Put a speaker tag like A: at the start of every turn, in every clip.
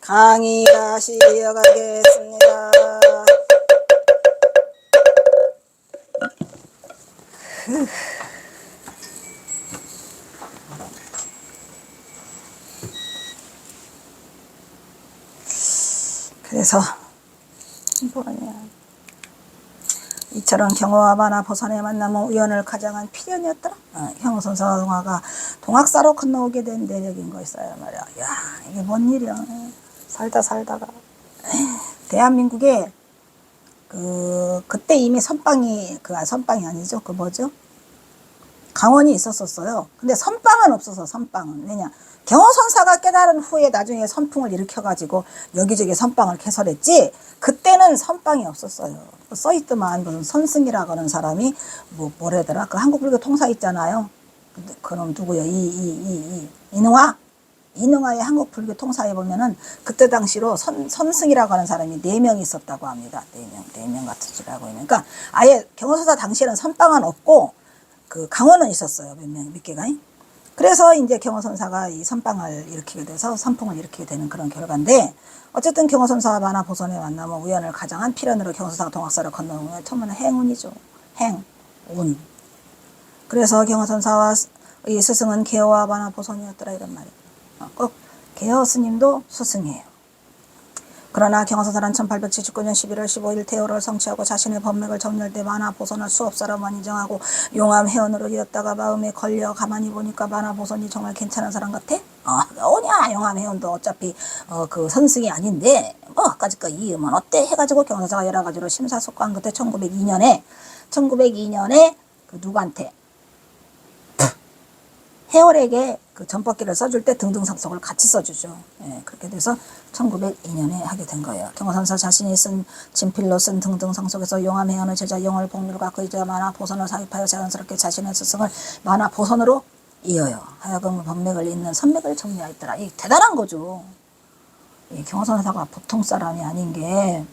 A: 강의가 시어가겠습니다. 그래서 뭐냐, 이처럼 경호와 만화 보선의 만남은 우연을 가장한 필연이었더라. 형선사와 동화가 동학사로 건너오게 된 내력인 거였어요 말이야. 야, 이게 뭔 일이야. 살다가 대한민국에 그때 이미 선빵이 선빵이 아니죠. 뭐죠? 강원이 있었어요. 근데 선빵은 없어서. 선빵은 왜냐, 경호선사가 깨달은 후에 나중에 선풍을 일으켜가지고 여기저기 선빵을 개설했지, 그때는 선빵이 없었어요. 써있더만 무슨 선승이라고 하는 사람이 뭐래더라, 그 한국불교 통사 있잖아요. 그럼 누구요? 이능화의 한국불교 통사에 보면은 그때 당시로 선승이라고 하는 사람이 4명 있었다고 합니다. 4명 같은 소리 하고 있는. 그러니까 아예 경호선사 당시에는 선빵은 없고 그 강원은 있었어요. 몇 개가. 그래서 이제 경호선사가 이 선빵을 일으키게 돼서 선풍을 일으키게 되는 그런 결과인데, 어쨌든 경호선사와 만화 보선의 만남은 우연을 가장한 필연으로 경호선사가 동학사를 건너오면 처음에는 행운이죠. 운. 그래서 경호선사와 이 스승은 개호와 만화 보선이었더라, 이런 말이에요. 꼭 개호 스님도 스승이에요. 그러나 경호선사는 1879년 11월 15일 태호를 성취하고 자신의 법맥을 정렬대 만화 보선을 수업사로만 인정하고 용암 회원으로 이었다가 마음에 걸려 가만히 보니까 만화 보선이 정말 괜찮은 사람 같아? 오냐, 용암 회원도 어차피 그 선승이 아닌데 까짓 거 이으면 어때? 해가지고 경호선사가 여러 가지로 심사숙고한 그때 1902년에 그 누구한테? 해월에게 그 전법기를 써줄 때 등등상속을 같이 써주죠. 예, 그렇게 돼서 1902년에 하게 된 거예요. 경호선사 자신이 쓴 진필로 쓴 등등상속에서 용암회원의 제자 영월 복률과 그 제자 만화 보선을 사입하여 자연스럽게 자신의 스승을 만화 보선으로 이어요. 하여금 법맥을 잇는 선맥을 정리하였더라. 이 대단한 거죠. 이 경호선사가 보통 사람이 아닌 게,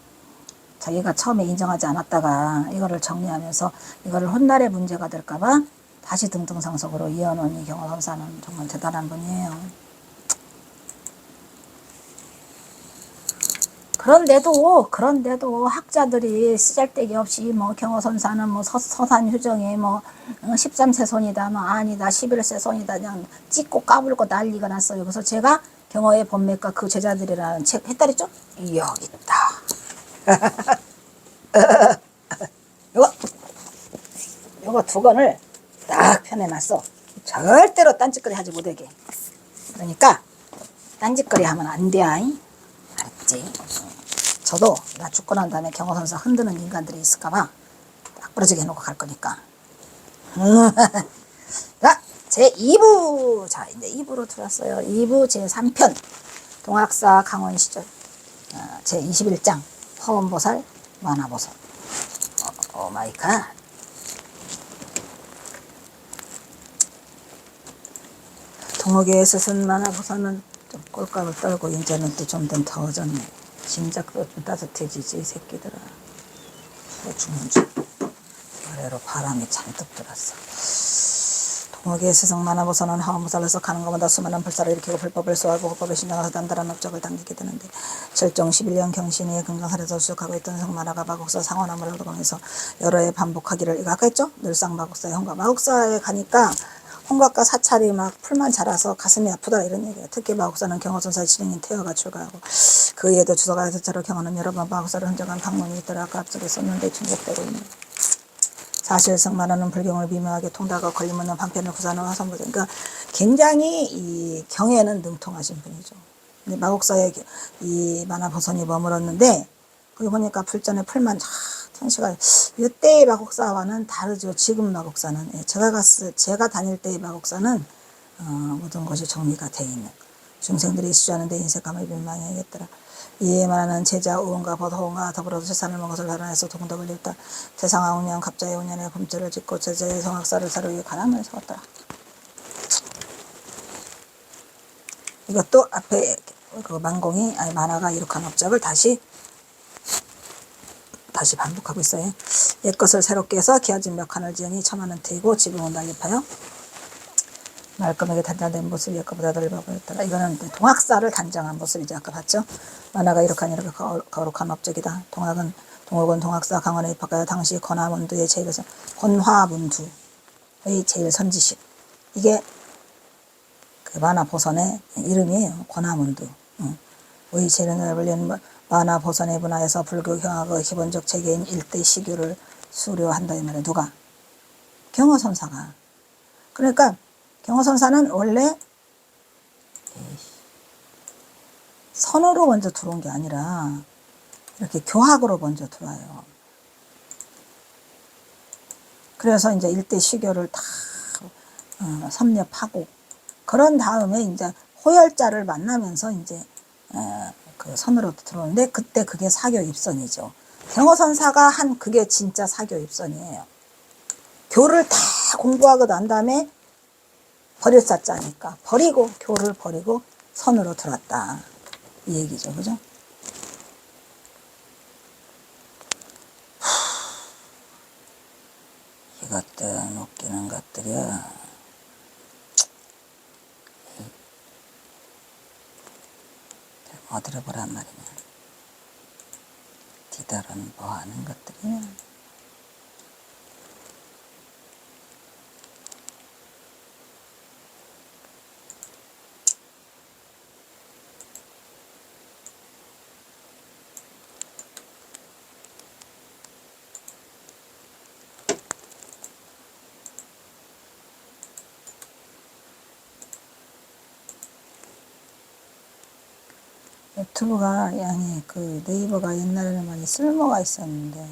A: 자기가 처음에 인정하지 않았다가 이거를 정리하면서 이거를 훗날의 문제가 될까봐 다시 등등상속으로 이어놓은 이 경호선사는 정말 대단한 분이에요. 그런데도 학자들이 쓰잘데기 없이 경호선사는 서산휴정에 13세 손이다, 아니다 11세 손이다, 그냥 찍고 까불고 난리가 났어요. 그래서 제가 경호의 법맥과 그 제자들이라는 책 했다랬죠? 여기 있다. 요거 두 권을 딱 펴내놨어. 절대로 딴짓거리 하지 못하게. 그러니까 딴짓거리 하면 안 돼. 알았지? 저도 나 죽고 난 다음에 경호선사 흔드는 인간들이 있을까봐 딱 부러지게 해놓고 갈 거니까. 자, 제2부. 자, 이제 2부로 들어왔어요. 2부 제3편. 동학사 강원 시절. 제21장. 화원보살, 만화보살. 오 마이 갓. 동옥에 스승 만화보살은 좀 꼴값을 떨고 이제는 또 좀 더 졌네. 짐작도 좀 따뜻해지지, 이 새끼들아. 죽는 줄. 아래로 바람이 잔뜩 들었어. 동옥의 스승 만화보살은 화원보살로서 가는 것보다 수많은 불사를 일으키고 불법을 수하고 헌법에 신장해서 단단한 업적을 당기게 되는데, 철종 11년 경신에 금강사에서 수족하고 있던 성만화가 마곡사 상원암을 얻어가면서 여러 해 반복하기를, 이거 아까 했죠? 늘상 마곡사에 홍가. 마곡사에 가니까 홍각과 사찰이 막 풀만 자라서 가슴이 아프다, 이런 얘기예요. 특히 마곡사는 경호선사의 진행인 태어가 출가하고, 그 이에도 주소가 대차로 경호는 여러 번 마곡사를 흔적한 방문이 있더라. 아까 앞쪽에 썼는데 중복되고 있는. 사실 성만화는 불경을 미묘하게 통달과 걸림없는 방편을 구사하는 화성부죠. 그러니까 굉장히 이 경에는 능통하신 분이죠. 근데 마곡사에 이 만화보선이 머물었는데, 거기 보니까 풀전에 풀만 천시가, 이때의 마곡사와는 다르죠. 지금 마곡사는. 제가 다닐 때의 마곡사는 모든 것이 정리가 돼 있는, 중생들이 시주하는데 인색감을 민망해야겠더라. 이에 말하는 제자 우원과 버호원과 더불어서 재산을 먹어서 나라에서 동덕을 읽다. 태상아 운년 갑자의 운년에 범죄를 짓고 제자의 성학사를 사르기 가난을 세웠더라. 이것도 앞에 그 만공이 만화가 이룩한 업적을 다시 반복하고 있어요. 옛것을 새롭게 해서 기아진 몇 칸을 지으니 천하는 트이고 지붕은 난립하여 말끔하게 단장된 모습이 아까보다 덜 바보였더라. 이거는 동학사를 단정한 모습이죠. 아까 봤죠? 만화가 이렇게 거룩한 업적이다. 동학은 동학사 강원에 입학하여 당시 권화문두의 권화문두의 제일 선지식. 이게 그 만화 보선의 이름이에요. 권화문두. 의 제일을 불리는 만화 보선의 문화에서 불교 경학의 기본적 체계인 일대 시교를 수료한다 이 말이에요. 누가? 경허선사가. 그러니까 경허선사는 원래 선으로 먼저 들어온 게 아니라 이렇게 교학으로 먼저 들어와요. 그래서 이제 일대 시교를 다 섭렵하고 그런 다음에 이제 호열자를 만나면서 이제 그 선으로 들어오는데 그때 그게 사교 입선이죠. 경허선사가 한 그게 진짜 사교 입선이에요. 교를 다 공부하고 난 다음에 버렸었자니까 버리고 교를 버리고 선으로 들었다 이 얘기죠. 그죠? 이것들은 웃기는 것들이야. 어디로 보란 말이냐. 디들은 뭐 하는 것들이냐. 유튜브가 아니 그 네이버가 옛날에는 많이 쓸모가 있었는데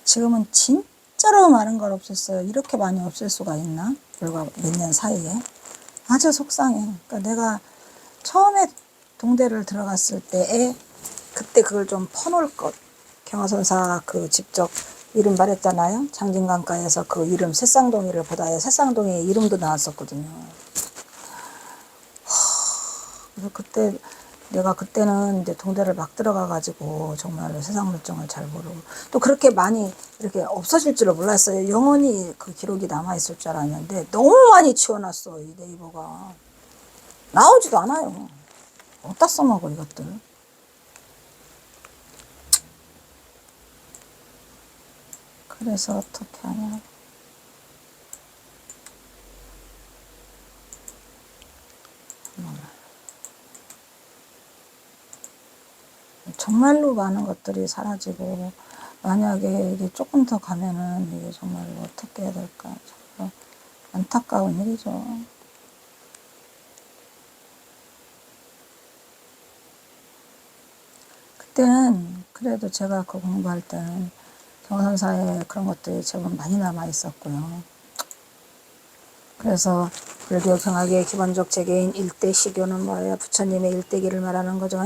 A: 지금은 진짜로 많은 걸 없앴어요. 이렇게 많이 없앨 수가 있나? 불과 몇 년 사이에 아주 속상해. 그러니까 내가 처음에 동대를 들어갔을 때에 그때 그걸 좀 퍼놓을 것. 경허선사 그 직접 이름 말했잖아요. 장진강가에서 그 이름 새쌍동이를 보다에 새쌍동의 이름도 나왔었거든요. 그래서 그때 내가 그때는 이제 동대를 막 들어가가지고 정말로 세상 물정을 잘 모르고 또 그렇게 많이 이렇게 없어질 줄을 몰랐어요. 영원히 그 기록이 남아있을 줄 알았는데 너무 많이 치워놨어. 이 네이버가. 나오지도 않아요. 어디다 써먹어 이것들. 그래서 어떻게 하냐. 정말로 많은 것들이 사라지고 만약에 이게 조금 더 가면은 이게 정말로 어떻게 해야 될까 정말 안타까운 일이죠. 그때는 그래도 제가 그 공부할 때는 경선사에 그런 것들이 제법 많이 남아 있었고요. 그래서 불교 경학의 기본적 체계인 일대 시교는 뭐예요? 부처님의 일대기를 말하는 거죠.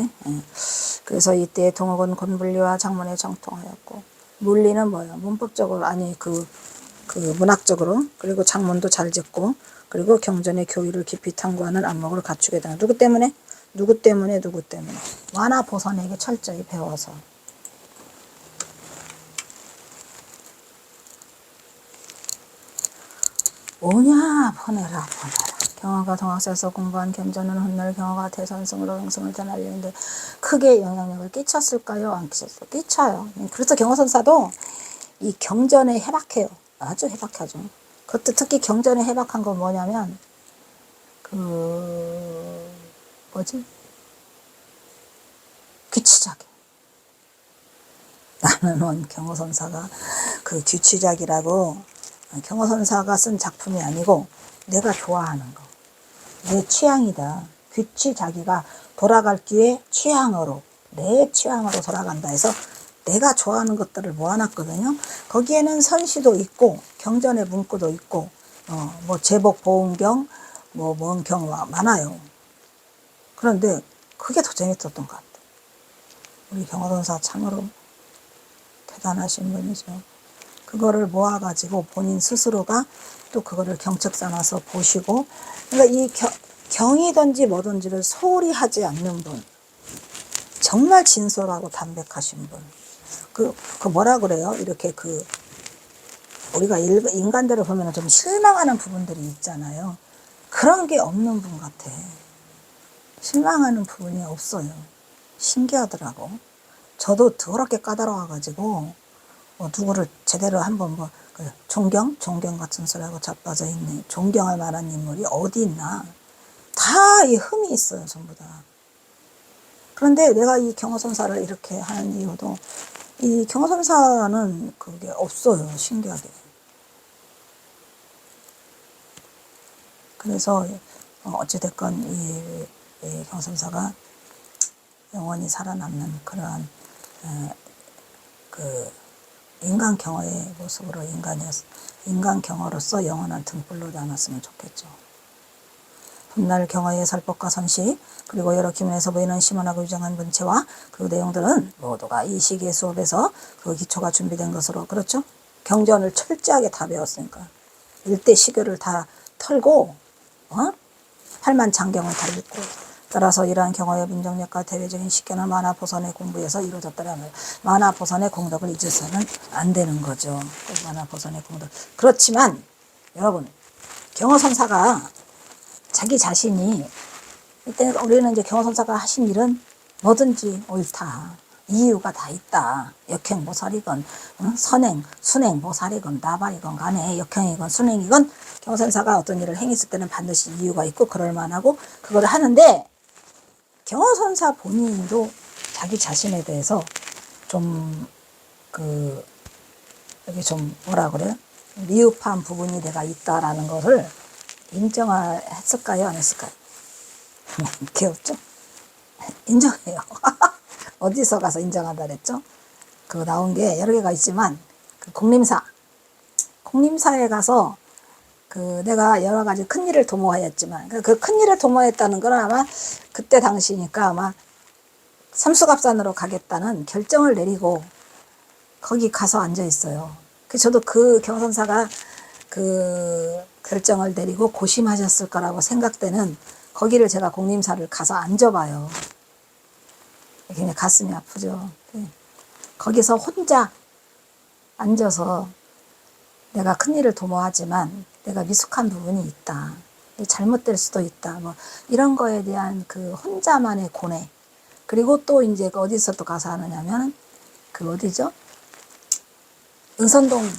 A: 그래서 이때 동학은 권분리와 장문에 정통하였고 물리는 뭐예요? 문법적으로 아니 그 문학적으로 그리고 장문도 잘 짓고 그리고 경전의 교의를 깊이 탐구하는 안목을 갖추게 되는 누구 때문에? 누구 때문에? 완화 보선에게 철저히 배워서 오냐 보내라. 경화가 동학사에서 공부한 경전은 훗날 경화가 대선승으로 영성을 전하려는데 크게 영향력을 끼쳤을까요? 안 끼쳤어요? 끼쳐요. 그래서 경화선사도 이 경전에 해박해요. 아주 해박하죠. 그것도 특히 경전에 해박한 건 뭐냐면 귀치작이. 나는 경허선사가 그 귀치작이라고 경허선사가 쓴 작품이 아니고 내가 좋아하는 거. 내 취향이다. 귀치자기가 돌아갈 기회 취향으로 내 취향으로 돌아간다 해서 내가 좋아하는 것들을 모아놨거든요. 거기에는 선시도 있고 경전의 문구도 있고 뭐 제복 보은경 뭔 경 많아요. 그런데 그게 더 재밌었던 것 같아요. 우리 경허선사 참으로 대단하신 분이죠. 그거를 모아가지고 본인 스스로가 또 그거를 경책 삼아서 보시고 그러니까 이 경이든지 뭐든지를 소홀히 하지 않는 분, 정말 진솔하고 담백하신 분. 그 뭐라 그래요? 이렇게 우리가 인간들을 보면 좀 실망하는 부분들이 있잖아요. 그런 게 없는 분 같아. 실망하는 부분이 없어요. 신기하더라고. 저도 더럽게 까다로워가지고 누구를 제대로 한번 존경 같은 소리하고 자빠져 있네. 존경할 만한 인물이 어디 있나. 다 이 흠이 있어요, 전부 다. 그런데 내가 이 경호선사를 이렇게 하는 이유도 이 경호선사는 그게 없어요, 신기하게. 그래서 어찌됐건 이 경호선사가 영원히 살아남는 그러한 그 인간 경어의 모습으로 인간 경어로서 영원한 등불로 남았으면 좋겠죠. 훗날 경어의 설법과 선식 그리고 여러 기문에서 보이는 심원하고 유정한 문체와 그 내용들은 모두가 이 시기의 수업에서 그 기초가 준비된 것으로 그렇죠. 경전을 철저하게 다 배웠으니까 일대 시교를 다 털고 팔만장경을 다 읽고 따라서 이러한 경어의 문정력과 대외적인 식견은 만화보선의 공부에서 이루어졌다면 만화보선의 공덕을 잊어서는 안 되는 거죠. 만화보선의 공덕. 그렇지만 여러분 경어선사가 자기 자신이 이때 우리는 이제 경어선사가 하신 일은 뭐든지 옳다. 이유가 다 있다. 역행모살이건 선행, 순행, 모살이건 나발이건 간에 역행이건 순행이건 경어선사가 어떤 일을 행했을 때는 반드시 이유가 있고 그럴만하고 그걸 하는데 경어선사 본인도 자기 자신에 대해서 좀 여기 좀 뭐라 그래요? 미흡한 부분이 내가 있다라는 것을 인정했을까요? 안 했을까요? 귀엽죠? 인정해요. 어디서 가서 인정한다 그랬죠? 그거 나온 게 여러 개가 있지만 그 공림사에 가서 내가 여러 가지 큰 일을 도모하였지만 그 큰 일을 도모했다는 건 아마 그때 당시니까 아마 삼수갑산으로 가겠다는 결정을 내리고 거기 가서 앉아 있어요. 저도 그 경선사가 그 결정을 내리고 고심하셨을 거라고 생각되는 거기를 제가 공림사를 가서 앉아봐요. 그냥 가슴이 아프죠. 거기서 혼자 앉아서 내가 큰일을 도모하지만 내가 미숙한 부분이 있다. 잘못될 수도 있다. 뭐 이런 거에 대한 그 혼자만의 고뇌. 그리고 또 이제 어디서 또 가서 하느냐면 어디죠? 은선동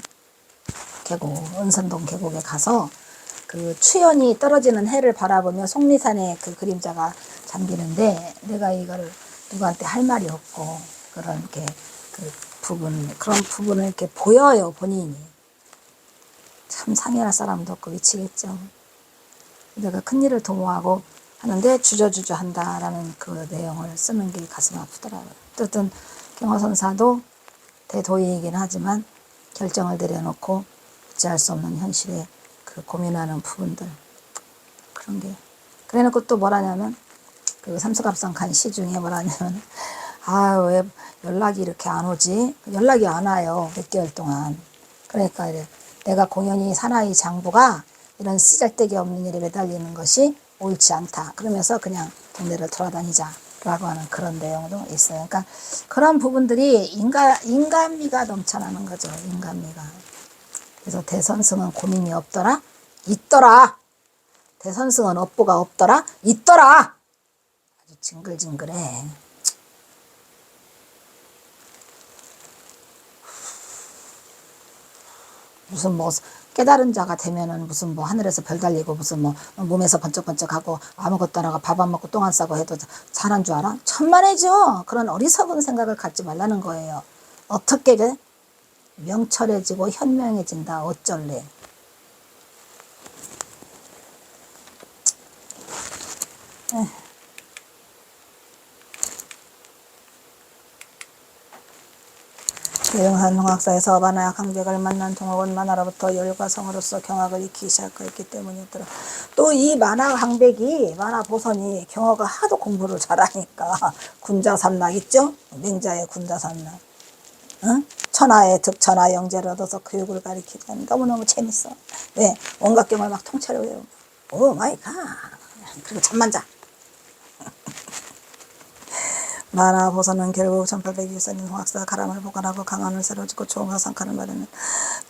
A: 계곡에 가서 그 추연이 떨어지는 해를 바라보며 속리산에 그 그림자가 잠기는데 내가 이거를 누구한테 할 말이 없고 그런 그런 부분을 이렇게 보여요, 본인이. 참 상의할 사람도 없고 미치겠죠. 내가 큰일을 도모하고 하는데 주저주저 한다라는 그 내용을 쓰는 게 가슴 아프더라고요. 어쨌든 경화선사도 대도의이긴 하지만 결정을 내려놓고 어찌할 수 없는 현실에 고민하는 부분들 그런 게 그래놓고 또 뭐라냐면 그 삼수갑산 간 시 중에 뭐라냐면 왜 연락이 이렇게 안 오지? 연락이 안 와요. 몇 개월 동안. 그러니까 내가 공연히 사나이 장부가 이런 쓰잘데기 없는 일에 매달리는 것이 옳지 않다. 그러면서 그냥 동네를 돌아다니자 라고 하는 그런 내용도 있어요. 그러니까 그런 부분들이 인간미가 넘쳐나는 거죠. 인간미가. 그래서 대선승은 고민이 없더라? 있더라. 대선승은 업보가 없더라? 있더라. 아주 징글징글해. 무슨 깨달은 자가 되면은 무슨 하늘에서 별 달리고 무슨 몸에서 번쩍번쩍하고 아무것도 안 하고 밥 안 먹고 똥 안 싸고 해도 잘한 줄 알아? 천만에죠. 그런 어리석은 생각을 갖지 말라는 거예요. 어떻게 명철해지고 현명해진다. 어쩔래. 계룡산 홍학사에서 만화 강백을 만난 동옥은 만화로부터 열과 성으로서 경악을 익히기 시작했기 때문이더라. 또 이 만화 강백이 만화 보선이 경어가 하도 공부를 잘하니까 군자삼락 있죠? 맹자의 군자삼락. 응? 천하의 득천하 영재를 얻어서 교육을 가리키자니 너무너무 재밌어. 왜? 온갖 경을 막 통째로 외워. 오 마이 갓. 그리고 잠만 자. 만화 보선은 결국 1824년 홍학사가 가람을 보관하고 강안을 새로 짓고 조홍과 상칸을 마련한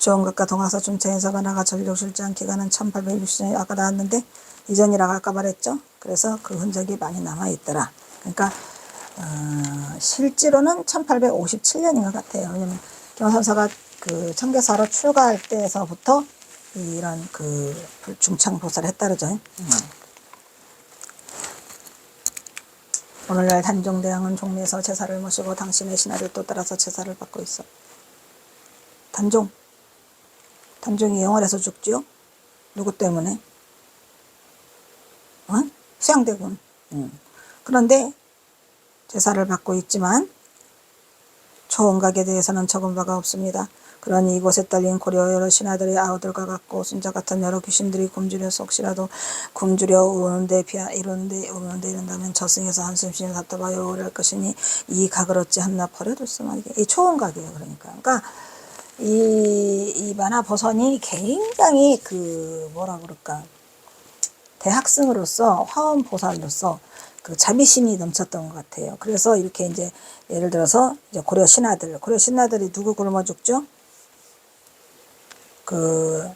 A: 조원각과 동학사 중차에서가 나가 전력실장 기간은 1860년이 아까 나왔는데 이전이라고 아까 말했죠. 그래서 그 흔적이 많이 남아있더라. 그러니까 실제로는 1857년인 것 같아요. 왜냐면 경선사가 그 청계사로 출가할 때에서부터 이런 그 중창보살을 했다르죠. 오늘날 단종대왕은 종묘에서 제사를 모시고 당신의 신하를 또 따라서 제사를 받고 있어. 단종이 영월에서 죽지요? 누구 때문에? 수양대군. 그런데 제사를 받고 있지만 초원각에 대해서는 적은 바가 없습니다. 그러니 이곳에 딸린 고려 여러 신하들의 아우들과 같고 순자 같은 여러 귀신들이 굶주려서 혹시라도 굶주려 오는데 이른다면 저승에서 한숨씩 답답하여 오래 할 것이니 이 각을 어찌 한나 버려둘 수만. 이 초원각이에요. 그러니까 이 만화 보선이 굉장히 그 뭐라 그럴까, 대학승으로서 화엄보살로서 그 자비심이 넘쳤던 것 같아요. 그래서 이렇게 이제 예를 들어서 이제 고려 신하들이 누구 굶어 죽죠? 그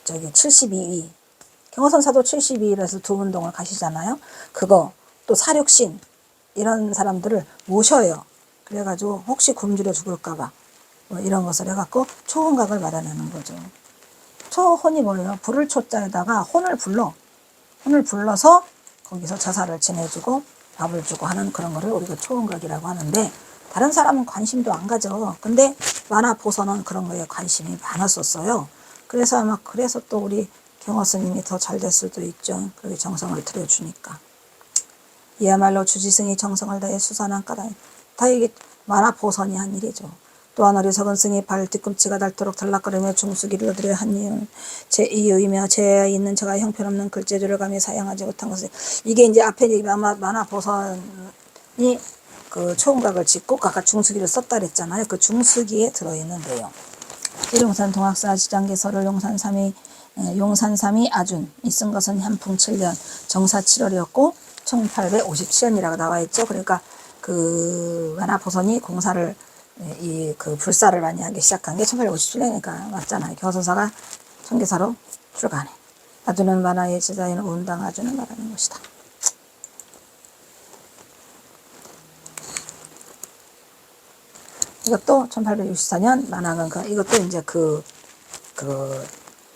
A: 저기 72위 경호선사도 72위에서 두문동을 가시잖아요. 그거 또 사륙신 이런 사람들을 모셔요. 그래가지고 혹시 굶주려 죽을까봐 뭐 이런 것을 해갖고 초혼각을 마련하는 거죠. 초혼이 뭐예요? 불을 초자에다가 혼을 불러서 거기서 제사를 지내주고 밥을 주고 하는 그런 거를 우리가 초혼각이라고 하는데, 다른 사람은 관심도 안 가져. 근데 만화 보선은 그런 거에 관심이 많았었어요. 그래서 아마 그래서 또 우리 경호 스님이 더 잘 됐을 수도 있죠. 그렇게 정성을 들여주니까. 이야말로 주지승이 정성을 다해 수산한 까닭, 다 이게 만화 보선이 한 일이죠. 또한 어리석은 승이 발 뒤꿈치가 닳도록 달락거리며 중수기를 얻으려 한 이유는 제 이유이며 제 있는 제가 형편없는 글재주를 감히 사양하지 못한 것을. 이게 이제 앞에 만화 보선이 그 초음각을 짓고 아까 중수기를 썼다 그랬잖아요. 그 중수기에 들어있는데요. 일용산 동학사 지장개설을 용산3이 아준이 쓴 것은 현풍 7년 정사 7월이었고 1857년이라고 나와 있죠. 그러니까 그 만화 보선이 공사를 그 불사를 많이 하기 시작한 게 1857년이니까 맞잖아요. 경선사가 청계사로 출가하네. 아주는 만화의 제자인 운당 아주는 말하는 것이다. 이것도 1864년 만화는 이것도 이제 그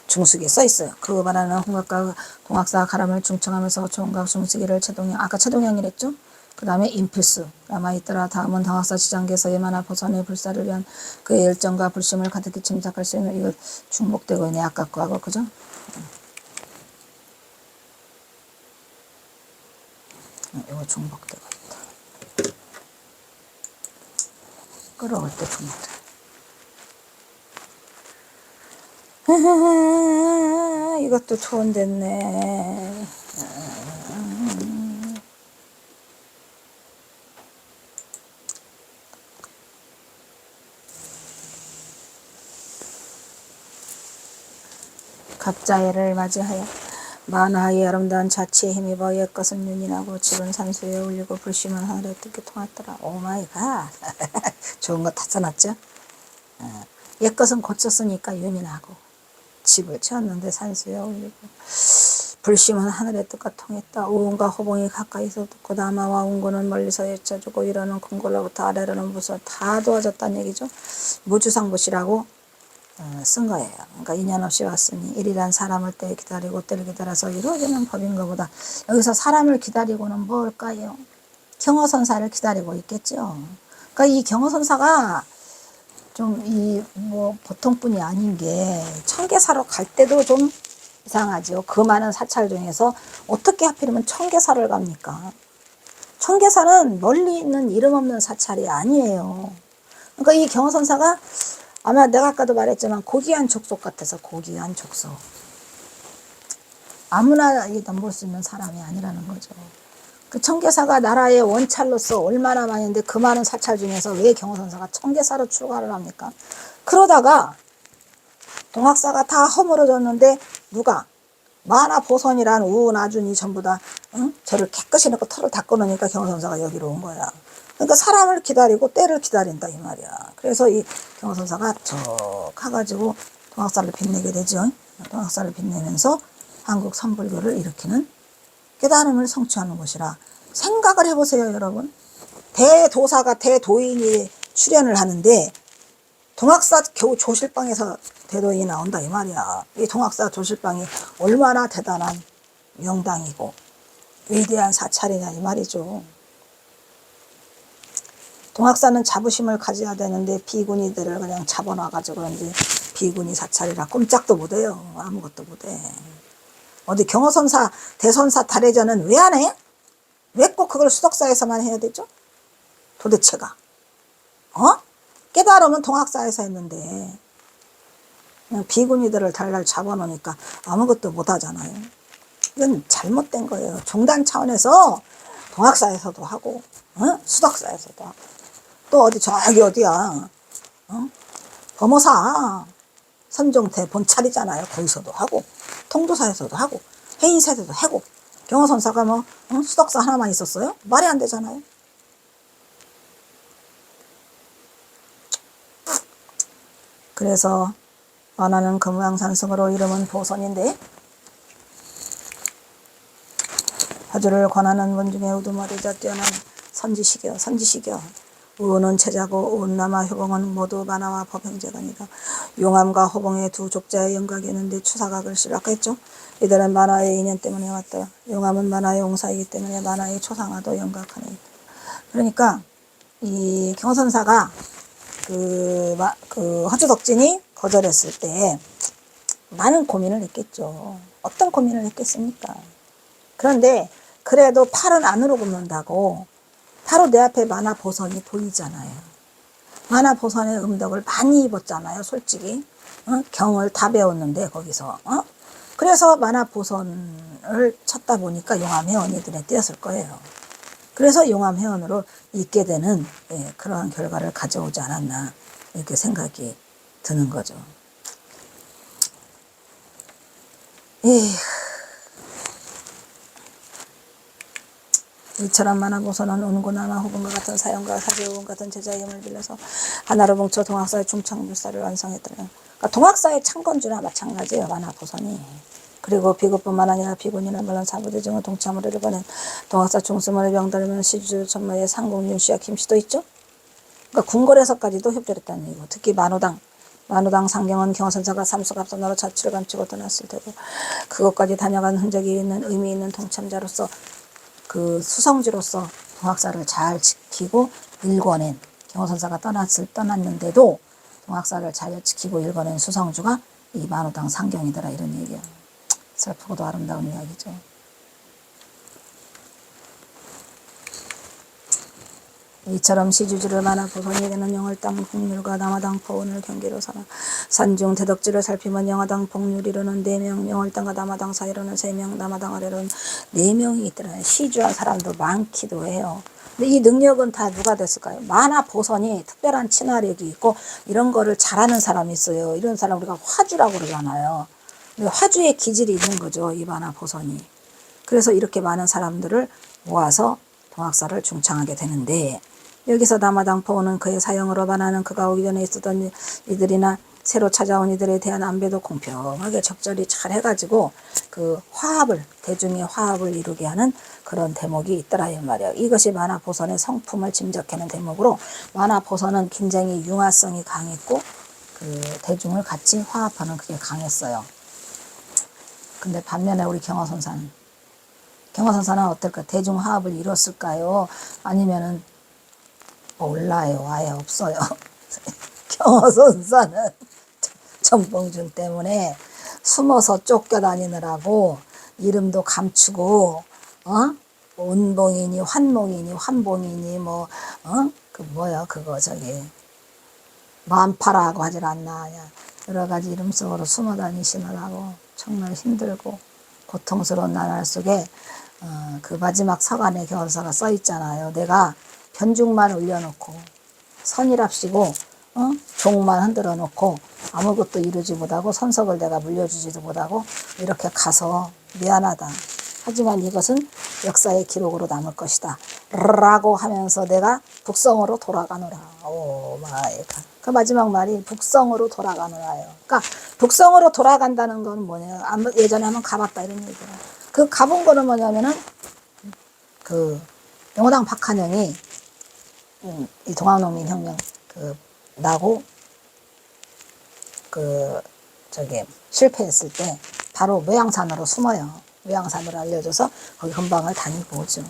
A: 중수기에 써 있어요. 그 말하는 홍각과 동학사 가람을 중청하면서 총각 중수기를 아까 최동양이랬죠. 그 다음에 인필수 남아있더라. 다음은 동학사 지장계서의 만화 보선의 불사를 위한 그의 열정과 불심을 가득히 짐작할 수 있는, 이거 중복되고 있네. 아까 거하고 그죠? 이거 중복되고 있다. 끌어올 때 중복돼. 이것도 초원됐네. 갑자애를 맞이하여 만화의 아름다운 자치에 힘입어 옛것은 윤이 나고 집은 산수에 올리고 불심은 하늘에 뜨게 통했더라. 오 마이 갓. 좋은 거 다 써놨죠? 옛것은 고쳤으니까 윤이 나고 집을 지었는데 산수에 올리고 불심은 하늘의 뜻과 통했다. 우운과 호봉이 가까이서 듣고 남아와 운구는 멀리서 예쳐주고 이러는 궁궐로부터 아래로는 무서 다 도와줬다는 얘기죠. 무주상부시라고 쓴 거예요. 그러니까 인연 없이 왔으니 일이란 사람을 때 기다리고 때를 기다려서 이루어지는 법인 것보다, 여기서 사람을 기다리고는 뭘까요? 경허선사를 기다리고 있겠죠. 그러니까 이 경허선사가 좀 뭐 보통 분이 아닌 게 청계사로 갈 때도 좀 이상하죠. 그 많은 사찰 중에서 어떻게 하필이면 청계사를 갑니까? 청계사는 멀리 있는 이름 없는 사찰이 아니에요. 그러니까 이 경허선사가 아마 내가 아까도 말했지만 고귀한 족속 같아서, 고귀한 족속. 아무나 넘볼 수 있는 사람이 아니라는 거죠. 그 청계사가 나라의 원찰로서 얼마나 많은데 그 많은 사찰 중에서 왜 경허선사가 청계사로 출가를 합니까? 그러다가 동학사가 다 허물어졌는데 누가? 만화보선이란 우은아준이 전부 다 저를 깨끗이 넣고 털을 닦아놓으니까 경허선사가 여기로 온 거야. 그러니까 사람을 기다리고 때를 기다린다 이 말이야. 그래서 이 경호선사가 쭉 가가지고 동학사를 빛내게 되죠. 동학사를 빛내면서 한국 선불교를 일으키는 깨달음을 성취하는 것이라. 생각을 해보세요 여러분. 대도사가 대도인이 출연을 하는데 동학사 겨우 조실방에서 대도인이 나온다 이 말이야. 이 동학사 조실방이 얼마나 대단한 명당이고 위대한 사찰이냐 이 말이죠. 동학사는 자부심을 가져야 되는데 비구니들을 그냥 잡아놔가지고 그런지 비구니 사찰이라 꼼짝도 못해요. 아무것도 못해. 어디 경호선사 대선사 달해전은 왜 안 해? 왜 꼭 그걸 수덕사에서만 해야 되죠? 도대체가 깨달으면 동학사에서 했는데 그냥 비구니들을 달달 잡아놓으니까 아무것도 못하잖아요. 이건 잘못된 거예요. 종단 차원에서 동학사에서도 하고 수덕사에서도 하고 또 어디 저기 어디야 범어사 선종태 본찰이잖아요. 거기서도 하고 통도사에서도 하고 해인사에서도 하고 경호선사가 뭐 수덕사 하나만 있었어요? 말이 안 되잖아요. 그래서 원하는 금강산승으로 이름은 보선인데 화두를 권하는 분 중에 우두머리자 뛰어난 선지식이여 선지식이여 우는 체자고 운남아 효봉은 모두 만화와 법행재간이다. 용암과 호봉의 두 족자의 영각이 있는데 추사가 글씨를 아까 했죠. 이들은 만화의 인연 때문에 왔다. 용암은 만화의 용사이기 때문에 만화의 초상화도 영각하니. 그러니까 이 경선사가 그 허주덕진이 거절했을 때 많은 고민을 했겠죠. 어떤 고민을 했겠습니까? 그런데 그래도 팔은 안으로 굽는다고 바로 내 앞에 만화보선이 보이잖아요. 만화보선의 음덕을 많이 입었잖아요. 솔직히 경을 다 배웠는데 거기서 그래서 만화보선을 찾다 보니까 용암회원이 눈에 띄었을 거예요. 그래서 용암회원으로 있게 되는 그러한 결과를 가져오지 않았나 이렇게 생각이 드는 거죠. 이처럼 만화보선은 운구나마 호분과 같은 사형과 사제호분 같은 제자의 힘을 빌려서 하나로 뭉쳐 동학사의 중창불사를 완성했더라. 그러니까 동학사의 창건주나 마찬가지예요. 만화보선이. 그리고 비구뿐만 아니라 비군이나 물론 사부대중을 동참으로 일궈낸 동학사 중수문의 명달면 시주 천마의 상공 윤씨와 김씨도 있죠. 그러니까 궁궐에서까지도 협조했다는 얘기고 특히 만호당 상경은 경선사가 삼수갑선으로 자취를 감추고 떠났을 때도 그것까지 다녀간 흔적이 있는 의미 있는 동참자로서 그 수성지로서 동학사를 잘 지키고 일궈낸 경호선사가 떠났는데도 동학사를 잘 지키고 일궈낸 수성주가 이 만호당 상경이더라 이런 얘기야. 슬프고도 아름다운 이야기죠. 이처럼 시주주를 만화 보선이 되는 영월당 복률과 남화당 포원을 경계로 삼아 산중 대덕지를 살피면 영화당 복률이로는 4명, 영월당과 남화당 사이로는 3명, 남화당 아래로는 4명이 있더라. 시주한 사람도 많기도 해요. 근데 이 능력은 다 누가 됐을까요? 만화 보선이 특별한 친화력이 있고 이런 거를 잘하는 사람이 있어요. 이런 사람 우리가 화주라고 그러잖아요. 화주의 기질이 있는 거죠. 이 만화 보선이. 그래서 이렇게 많은 사람들을 모아서 동학사를 중창하게 되는데 여기서 남화당 포원은 그의 사형으로 반하는 그가 오기 전에 있었던 이들이나 새로 찾아온 이들에 대한 안배도 공평하게 적절히 잘 해가지고 그 화합을 대중의 화합을 이루게 하는 그런 대목이 있더라 이 말이야. 이것이 만화보선의 성품을 짐작하는 대목으로 만화보선은 굉장히 융화성이 강했고 그 대중을 같이 화합하는 그게 강했어요. 근데 반면에 우리 경허선사는 어떨까? 대중 화합을 이뤘을까요? 아니면은 몰라요. 아예 없어요. 경허선사는 정봉준 때문에 숨어서 쫓겨다니느라고 이름도 감추고 운봉이니 환봉이니 환봉이니 만파라고 하질 않나 여러 가지 이름 속으로 숨어 다니시느라고 정말 힘들고 고통스러운 나날 속에 그 마지막 서간에 경허선사가 써 있잖아요. 내가 변죽만 올려놓고 선이랍시고 종만 흔들어 놓고 아무것도 이루지 못하고 선석을 내가 물려주지도 못하고 이렇게 가서 미안하다. 하지만 이것은 역사의 기록으로 남을 것이다. 라고 하면서 내가 북성으로 돌아가노라. 오 마이 갓. 그 마지막 말이 북성으로 돌아가노라예요. 그러니까 북성으로 돌아간다는 건 뭐냐? 예전에 한번 가봤다 이런 얘기야. 그 가본 거는 뭐냐면은 그 영호당 박한영이 이 동학농민혁명 그 나고 그 저기 실패했을 때 바로 묘양산으로 숨어요. 묘양산으로 알려줘서 거기 근방을 다니고 오죠.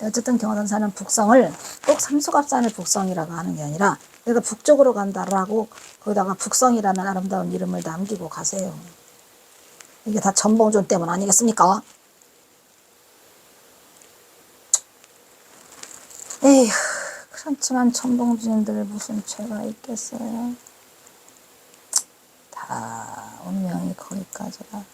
A: 어쨌든 경화선사는 북성을 꼭 삼수갑산을 북성이라고 하는 게 아니라 내가 북쪽으로 간다라고 거기다가 북성이라는 아름다운 이름을 남기고 가세요. 이게 다 전봉준 때문 아니겠습니까? 에휴, 그렇지만 전봉준들 무슨 죄가 있겠어요. 다 운명이 거기까지라.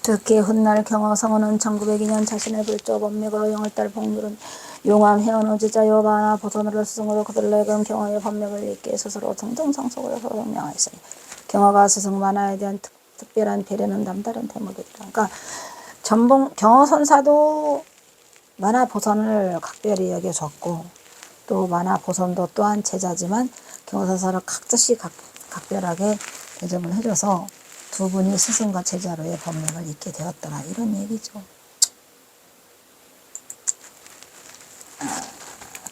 A: 특히 훗날 경화성어는 1902년 자신의 불조 법맥으로 영월달 복물은 용암 해언어지자 여바나 보선으로 스승으로 그들을 내건 경화의 법맥을 읽기에 스스로 등등상속을 해서 명하였으니 경화가 스승 만화에 대한 특별한 배려는 남다른 대목이더라. 그러니까 경화선사도 만화 보선을 각별히 여겨줬고 또 만화 보선도 또한 제자지만 경화선사를 각자씩 각별하게 대접을 해줘서 두 분이 스승과 제자로의 법맥을 읽게 되었더라 이런 얘기죠.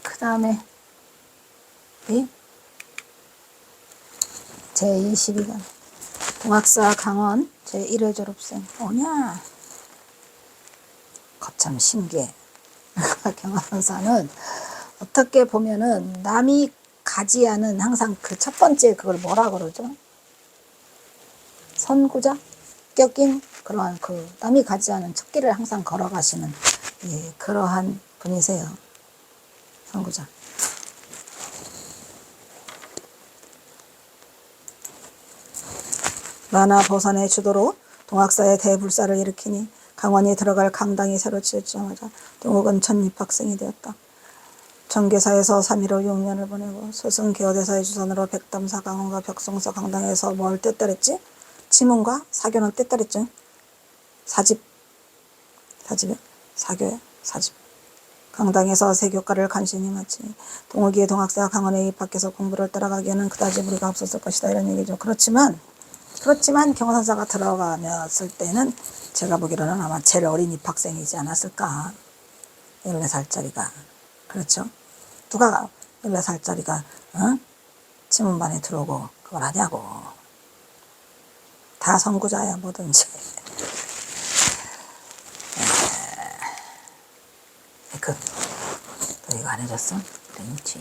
A: 그 다음에 제22강 동학사 강원 제1회 졸업생 뭐냐? 거참 신기해. 경화선사는 어떻게 보면은 남이 가지 않은 항상 그 첫 번째 그걸 뭐라 그러죠? 선구자? 껴낀 그러한 그 남이 가지 않은 첫 길을 항상 걸어가시는 예, 그러한 분이세요. 선구자. 만화 보선의 주도로 동학사의 대불사를 일으키니 강원이 들어갈 강당이 새로 지어지자마자 동욱은 첫 입학생이 되었다. 전계사에서 3.15 6년을 보내고 스승 개어대사의 주선으로 백담사 강원과 벽성서 강당에서 뭘 떼따랬지? 지문과 사교는 떼따랬지? 사집이요? 사교야? 사집. 강당에서 세교과를 간신히 마치니 동욱이의 동학사와 강원에 입학해서 공부를 따라가기에는 그다지 무리가 없었을 것이다 이런 얘기죠. 그렇지만 경화선사가 들어가면을 때는 제가 보기로는 아마 제일 어린 입학생이지 않았을까. 14살짜리가. 그렇죠? 누가 14살짜리가 지문반에 들어오고 그걸 하냐고. 다 선구자야 뭐든지. 너 이거 안 해줬어? 렌치.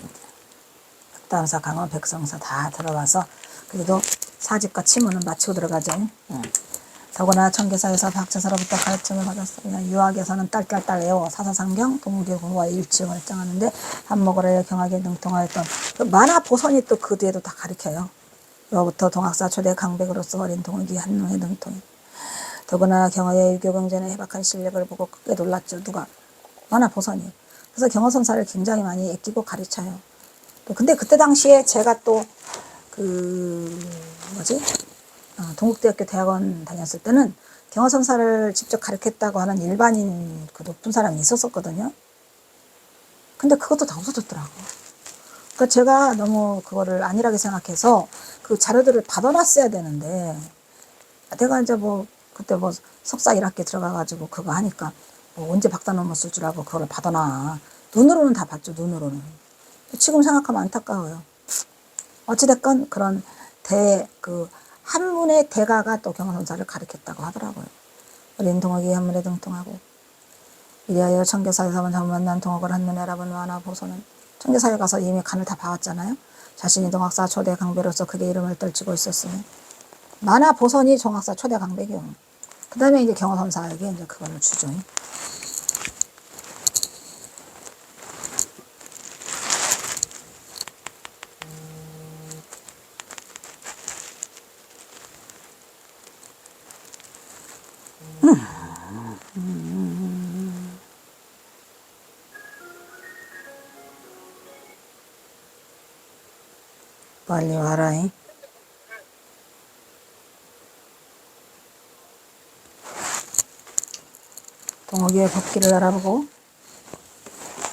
A: 백담사 강원 백성사 다 들어가서 그래도 사집과 치문은 마치고 들어가죠. 더구나 청계사에서 박제사로부터 가르침을 받았어요. 유학에서는 딸딸딸 애워 사사상경 동국의 공부와 일치를 결정하는데 한목으로 경하게 능통하였던 그 만화 보선이 또 그 뒤에도 다 가르쳐요. 여부터 동학사 초대 강백으로서 어린 동욱이 한눈에 능통해. 더구나 경화의 유교경전의 해박한 실력을 보고 크게 놀랐죠. 누가? 만화 보선이. 그래서 경화선사를 굉장히 많이 아끼고 가르쳐요. 근데 그때 당시에 제가 또 동국대학교 대학원 다녔을 때는 경화선사를 직접 가르쳤다고 하는 일반인 그 높은 사람이 있었거든요. 근데 그것도 다 없어졌더라고. 그러니까 제가 너무 그거를 안일하게 생각해서 그 자료들을 받아놨어야 되는데 내가 이제 그때 석사 1학기 들어가가지고 그거 하니까 언제 박사 넘었을 줄 알고 그거를 받아놔. 눈으로는 다 봤죠. 눈으로는. 지금 생각하면 안타까워요. 어찌됐건 그런 한문의 대가가 또 경화선사를 가르쳤다고 하더라고요. 어린 동욱이 한문에 등통하고 이리하여 청계사에서만 잘못 만난 동욱을 한눈에 알아본 만화 보선은 청계사에 가서 이미 간을 다 봐왔잖아요. 자신이 동학사 초대 강배로서 크게 이름을 떨치고 있었으니 만화 보선이 동학사 초대 강배교. 그 다음에 이제 경화선사에게 이제 그거를 주죠. 빨리 와라잉. 동옥의 법기를 알아보고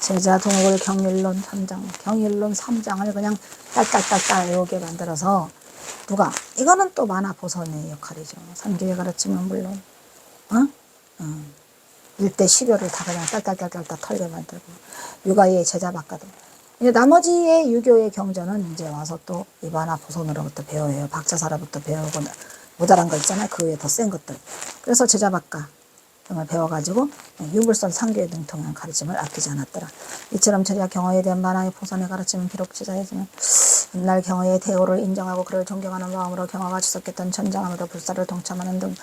A: 제자 동옥을 경일론 3장, 경일론 3장을 그냥 딸딸딸딸 외우게 만들어서 누가 이거는 또 만화 보선의 역할이죠. 삼계에 가르치면 물론 일대 10여를 다 그냥 딸딸딸딸 털게 만들고 육아의 제자 바꿔도 이제 나머지의 유교의 경전은 이제 와서 또 이 만화 보선으로부터 배워요. 박자사로부터 배우고 모자란 거 있잖아요. 그 외에 더 센 것들. 그래서 제자 바꿔 등을 배워가지고 유불선 상교에 능통한 가르침을 아끼지 않았더라. 이처럼 제자 경허에 대한 만화의 보선의 가르침은 비록 제자이지만 훗날 경허의 대오를 인정하고 그를 존경하는 마음으로 경허가 지속했던 전장함으로 불사를 동참하는 등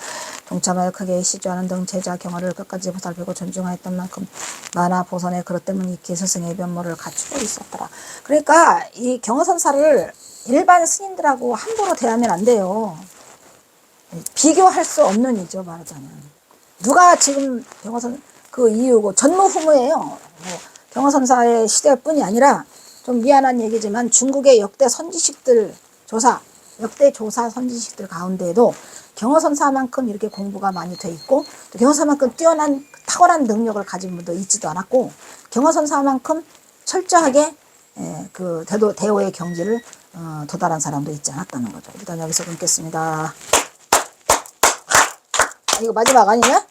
A: 동참하여 크게 시주하는 등 제자 경허를 끝까지 보살피고 존중하였던 만큼 만화 보선의 그릇 때문 익히 스승의 면모를 갖추고 있었더라. 그러니까 이 경허선사를 일반 스님들하고 함부로 대하면 안 돼요. 비교할 수 없는 이죠, 말하자면. 누가 지금 경허선 그 이유고 전무후무예요. 뭐 경허선사의 시대뿐이 아니라 좀 미안한 얘기지만 중국의 역대 선지식들 조사, 역대 조사 선지식들 가운데에도 경허선사만큼 이렇게 공부가 많이 돼 있고 또 경허선사만큼 뛰어난 탁월한 능력을 가진 분도 있지도 않았고 경허선사만큼 철저하게 그 대오의 경지를 도달한 사람도 있지 않았다는 거죠. 일단 여기서 끊겠습니다. 이거 마지막 아니냐?